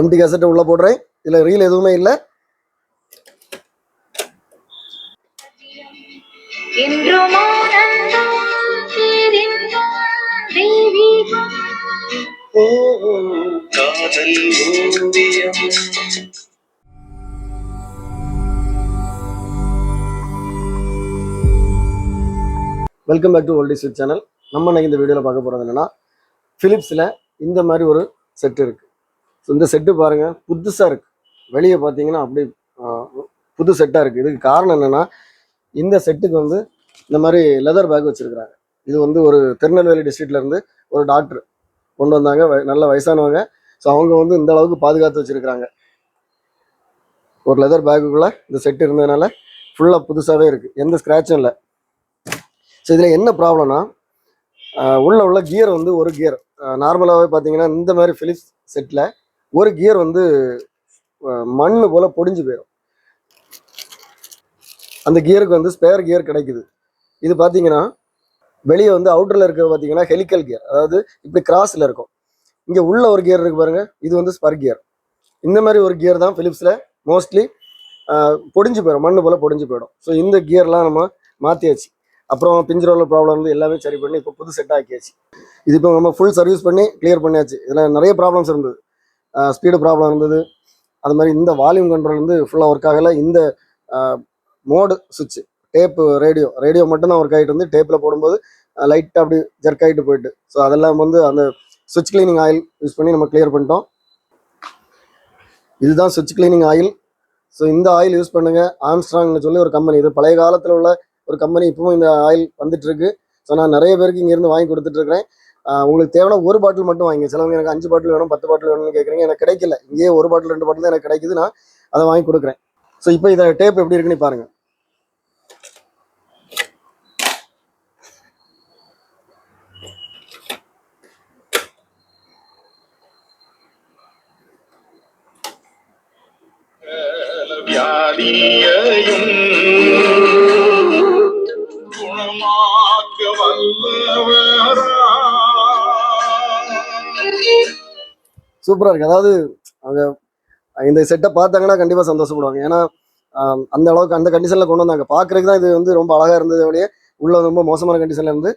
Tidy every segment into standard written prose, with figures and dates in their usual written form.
Empty கேசட்டை உள்ளே போடுறேன். இதில் ரீல் எதுவுமே இல்லை. Welcome back to old is channel. நம்ம இன்னைக்கு இந்த வீடியோவில் பார்க்க போகிறது என்னென்னா, ஃபிலிப்ஸில் இந்த மாதிரி ஒரு செட்டு இருக்குது. ஸோ இந்த செட்டு பாருங்கள், புதுசாக இருக்குது. வெளியே பார்த்தீங்கன்னா அப்படி புது செட்டாக இருக்குது. இதுக்கு காரணம் என்னென்னா, இந்த செட்டுக்கு வந்து இந்த மாதிரி லெதர் பேக் வச்சுருக்குறாங்க. இது வந்து ஒரு திருநெல்வேலி டிஸ்ட்ரிக்ட்லேருந்து ஒரு டாக்டர் கொண்டு வந்தாங்க, நல்ல வயசானவங்க. ஸோ அவங்க வந்து இந்த அளவுக்கு பாதுகாத்து வச்சுருக்குறாங்க. ஒரு லெதர் பேக்குக்குள்ளே இந்த செட்டு இருந்ததுனால ஃபுல்லாக புதுசாகவே இருக்குது, எந்த ஸ்க்ராட்சும் இல்லை. ஸோ இதில் என்ன ப்ராப்ளம்னா, உள்ள கியர் வந்து ஒரு கியர் நார்மலாகவே பார்த்தீங்கன்னா இந்த மாதிரி ஃபிலிப்ஸ் செட்டில் ஒரு கியர் வந்து மண் போல் பொடிஞ்சு போயிடும். அந்த கியருக்கு வந்து ஸ்பேர் கியர் கிடைக்குது. இது பார்த்தீங்கன்னா வெளியே வந்து அவுட்டரில் இருக்கிறது பார்த்தீங்கன்னா ஹெலிக்கல் கியர், அதாவது இப்படி கிராஸில் இருக்கும். இங்கே உள்ள ஒரு கியர் இருக்குது பாருங்கள், இது வந்து ஸ்பர் கியர். இந்த மாதிரி ஒரு கியர் தான் ஃபிலிப்ஸில் மோஸ்ட்லி பொடிஞ்சு போயிடும், மண் போல் பொடிஞ்சு போயிடும். ஸோ இந்த கியர்லாம் நம்ம மாற்றியாச்சு. அப்புறம் பிஞ்சரோவில் ப்ராப்ளம் வந்து எல்லாமே சரி பண்ணி இப்போ புது செட் ஆக்கியாச்சு. இது இப்போ நம்ம ஃபுல் சர்வீஸ் பண்ணி கிளியர் பண்ணியாச்சு. இதில் நிறைய ப்ராப்ளம்ஸ் இருந்தது, ஸ்பீடு ப்ராப்ளம் இருந்தது. அது மாதிரி இந்த வால்யூம் கண்ட்ரோல் வந்து ஃபுல்லாக ஒர்க் ஆகலை. இந்த மோடு சுவிட்ச், டேப்பு, ரேடியோ மட்டும்தான் ஒர்க் ஆகிட்டு வந்து டேப்பில் போடும்போது லைட்டாக அப்படி ஜர்க் ஆகிட்டு போயிட்டு. ஸோ அதெல்லாம் வந்து அந்த சுவிட்ச் கிளீனிங் ஆயில் யூஸ் பண்ணி நம்ம கிளியர் பண்ணிட்டோம். இதுதான் சுவிட்ச் கிளீனிங் ஆயில். ஸோ இந்த ஆயில் யூஸ் பண்ணுங்கள். ஆம்ஸ்ட்ராங்னு சொல்லி ஒரு கம்பெனி, இது பழைய காலத்தில் உள்ள ஒரு கம்பெனி. இப்பவும் இந்த ஆயில் வந்துட்டு இருக்கு. ஸோ நான் நிறைய பேருக்கு இங்கேருந்து வாங்கி கொடுத்துட்ருக்கிறேன். உங்களுக்கு தேவைன்னா ஒரு பாட்டில் மட்டும் வாங்கி, சிலவங்க எனக்கு 5 பாட்டில் வேணும் 10 பாட்டில் வேணும்னு கேட்குறீங்க. எனக்கு கிடைக்கல, இங்கேயே 1 பாட்டில் 2 பாட்டில் தான் எனக்கு கிடைக்குது. நான் அதை வாங்கி கொடுக்குறேன். ஸோ இப்போ இதை டேப் எப்படி இருக்குன்னு பாருங்கள். சூப்பராக இருக்குது. அதாவது அவங்க இந்த செட்டை பார்த்தாங்கன்னா கண்டிப்பாக சந்தோஷப்படுவாங்க. ஏன்னா அந்த அளவுக்கு அந்த கண்டிஷனில் கொண்டு வந்தாங்க. பார்க்குறதுக்கு தான் இது வந்து ரொம்ப அழகாக இருந்தது, அப்படியே உள்ள ரொம்ப மோசமான கண்டிஷனில் இருந்து.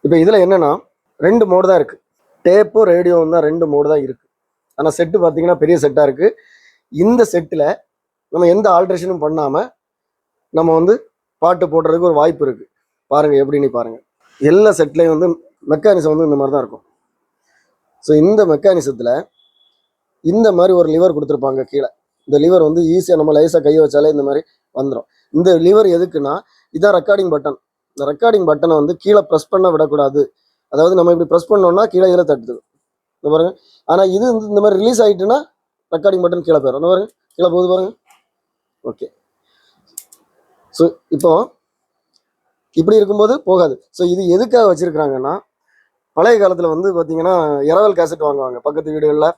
இப்போ இதில் என்னென்னா 2 மோடு தான் இருக்குது. டேப்பும் ரேடியோவும் தான் 2 மோடு தான் இருக்குது. ஆனால் செட்டு பார்த்தீங்கன்னா பெரிய செட்டாக இருக்குது. இந்த செட்டில் நம்ம எந்த ஆல்ட்ரேஷனும் பண்ணாமல் நம்ம வந்து பாட்டு போடுறதுக்கு ஒரு வாய்ப்பு இருக்குது. பாருங்கள் எப்படின்னு பாருங்கள். எல்லா செட்லேயும் வந்து மெக்கானிசம் வந்து இந்த மாதிரி தான் இருக்கும். ஸோ இந்த மெக்கானிசத்தில் இந்த மாதிரி ஒரு லிவர் கொடுத்துருப்பாங்க கீழே. இந்த லிவர் வந்து ஈஸியாக நம்ம லைஸாக கையை வச்சாலே இந்த மாதிரி வந்துடும். இந்த லிவர் எதுக்குன்னா, இதான் ரெக்கார்டிங் பட்டன். இந்த ரெக்கார்டிங் பட்டனை வந்து கீழே ப்ரெஸ் பண்ண விடக்கூடாது. அதாவது நம்ம இப்படி ப்ரெஸ் பண்ணோம்னா கீழே இதில் தட்டுது, இந்த பாருங்க. ஆனால் இது வந்து இந்த மாதிரி ரிலீஸ் ஆகிட்டுன்னா ரெக்கார்டிங் பட்டன் கீழே போயிடும். இந்த பாருங்க, கீழே போகுது பாருங்க. ஓகே, ஸோ இப்போ இப்படி இருக்கும்போது போகாது. ஸோ இது எதுக்காக வச்சுருக்குறாங்கன்னா, பழைய காலத்தில் வந்து பார்த்தீங்கன்னா இரவல் கேசட் வாங்குவாங்க. பக்கத்து வீடுகளில்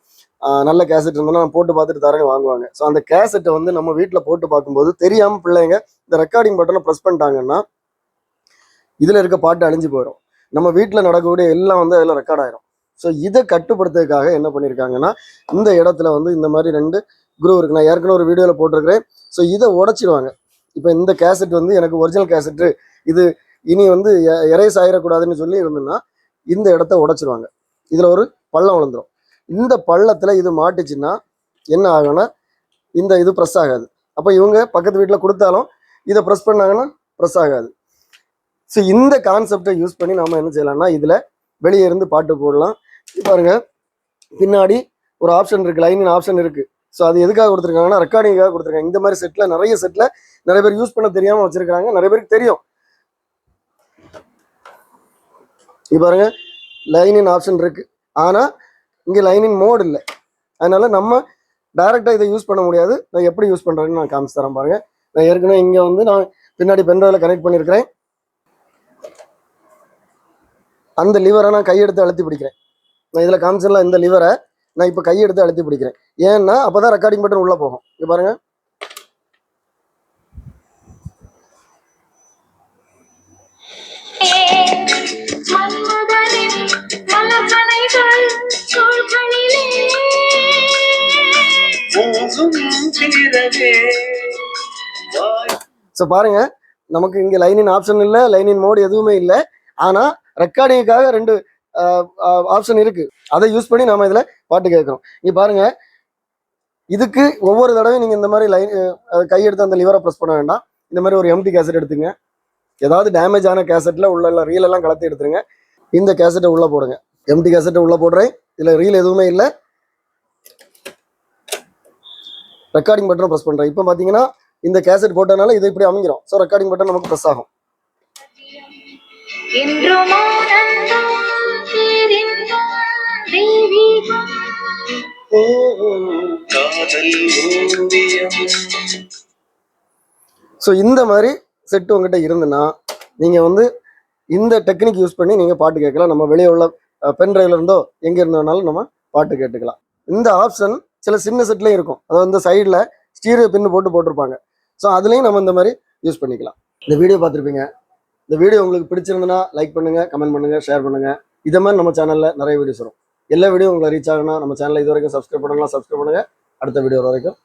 நல்ல கேசட் இருந்தோன்னா போட்டு பார்த்துட்டு தரேன்னு வாங்குவாங்க. ஸோ அந்த கேசட்டை வந்து நம்ம வீட்டில் போட்டு பார்க்கும்போது தெரியாமல் பிள்ளைங்க இந்த ரெக்கார்டிங் பட்டனை ப்ரெஸ் பண்ணிட்டாங்கன்னா இதில் இருக்க பாட்டு அழிஞ்சு போயிடும். நம்ம வீட்டில் நடக்கக்கூடிய எல்லாம் வந்து அதில் ரெக்கார்ட் ஆயிரும். ஸோ இதை கட்டுப்படுத்துறதுக்காக என்ன பண்ணியிருக்காங்கன்னா, இந்த இடத்துல வந்து இந்த மாதிரி 2 குரூவ் இருக்குது. நான் ஏற்கனவே ஒரு வீடியோவில் போட்டிருக்கிறேன். ஸோ இதை உடச்சிடுவாங்க. இப்போ இந்த கேசட் வந்து எனக்கு ஒரிஜினல் கேசட்டு, இது இனி வந்து எரேஸ் ஆகிடக்கூடாதுன்னு சொல்லி இருந்ததுன்னா இந்த இடத்த உடச்சிடுவாங்க. இதில் ஒரு பள்ளம் விழுந்துடும். இந்த பள்ளத்தில் இது மாட்டுச்சுன்னா என்ன ஆகும்னா, இந்த இது ப்ரெஸ் ஆகாது. அப்போ இவங்க பக்கத்து வீட்டில் கொடுத்தாலும் இதை ப்ரெஸ் பண்ணாங்கன்னா ப்ரெஸ் ஆகாது. ஸோ இந்த கான்செப்டை யூஸ் பண்ணி நம்ம என்ன செய்யலாம்னா, இதில் வெளியே இருந்து பாட்டு போடலாம். பாருங்க, பின்னாடி ஒரு ஆப்ஷன் இருக்குது, லைனின் ஆப்ஷன் இருக்குது. ஸோ அது எதுக்காக கொடுத்துருக்காங்கன்னா, ரெக்கார்டிங்காக கொடுத்துருக்காங்க. இந்த மாதிரி செட்டில் நிறைய பேர் யூஸ் பண்ண தெரியாமல் வச்சுருக்காங்க. நிறைய பேருக்கு தெரியும். இது பாருங்க, லைனின் ஆப்ஷன் இருக்குது. ஆனால் இங்கே லைனின் மோடு இல்லை. அதனால நம்ம டைரெக்டாக இதை யூஸ் பண்ண முடியாது. நான் எப்படி யூஸ் பண்ணுறேன்னு நான் காமிச்சு தரேன் பாருங்கள். நான் ஏற்கனவே இங்கே வந்து நான் பின்னாடி பென்ட்ரைவில் கனெக்ட் பண்ணியிருக்கிறேன். அந்த லிவரை நான் கையெடுத்து அழுத்தி பிடிக்கிறேன். நான் இதில் காமிச்சிடலாம். இந்த லிவரை நான் இப்போ கையெடுத்து அழுத்தி பிடிக்கிறேன். ஏன்னா அப்போ தான் ரெக்கார்டிங் பட்டன் உள்ளே போகும். இங்கே பாருங்கள், ஸோ பாருங்க, நமக்கு இங்க லைனின் ஆப்ஷன் இல்லை, லைனின் மோடு எதுவுமே இல்லை. ஆனா ரெக்கார்டிங்காக ரெண்டு ஆப்ஷன் இருக்கு. அதை யூஸ் பண்ணி நாம இதுல பாட்டு கேட்கிறோம். இங்க பாருங்க, இதுக்கு ஒவ்வொரு தடவையும் நீங்க இந்த மாதிரி கையெடுத்து அந்த லிவரை ப்ரெஸ் பண்ண வேண்டாம். இந்த மாதிரி ஒரு எம்டி கேசட் எடுத்துங்க. ஏதாவது டேமேஜ் ஆன கேசட்ல உள்ள ரீல் எல்லாம் கலத்தி எடுத்துருங்க. இந்த கேசட்டை உள்ள போடுங்க. எம்டி கேசட்டை உள்ள போடுறேன். இதுல ரீல் எதுவுமே இல்லை. ரெக்கார்டிங் பட்டன் ப்ரெஸ் பண்றேன். இப்போ பாத்தீங்கன்னா இந்த கேசட் போட்டனால இது இப்படி அமைஞ்சிரும். ஸோ ரெக்கார்டிங் பட்டன் நமக்கு ப்ரெஸ் ஆகும். ஸோ இந்த மாதிரி செட் உங்ககிட்ட இருந்துன்னா நீங்க வந்து இந்த டெக்னிக் யூஸ் பண்ணி நீங்க பாட்டு கேட்கலாம். நம்ம வெளியே உள்ள பென் டிரைவ்ல இருந்தோ எங்க இருந்தோனாலும் நம்ம பாட்டு கேட்டுக்கலாம். இந்த ஆப்ஷன் சில சின்ன செட்லயும் இருக்கும். அதாவது இந்த சைடில் ஸ்டீரியோ பின்னு போட்டிருப்பாங்க. ஸோ அதுலேயும் நம்ம இந்த மாதிரி யூஸ் பண்ணிக்கலாம். இந்த வீடியோ பார்த்துருப்பீங்க. இந்த வீடியோ உங்களுக்கு பிடிச்சிருந்ததுன்னா லைக் பண்ணுங்க, கமெண்ட் பண்ணுங்க, ஷேர் பண்ணுங்க. இதே மாதிரி நம்ம சேனல்ல நிறைய வீடியோஸ் வரும். எல்லா வீடியோ உங்களுக்கு ரீச் ஆகுனா நம்ம சேனலை இது வரைக்கும் சப்ஸ்கிரைப் பண்ணுங்க. அடுத்த வீடியோ வரைக்கும்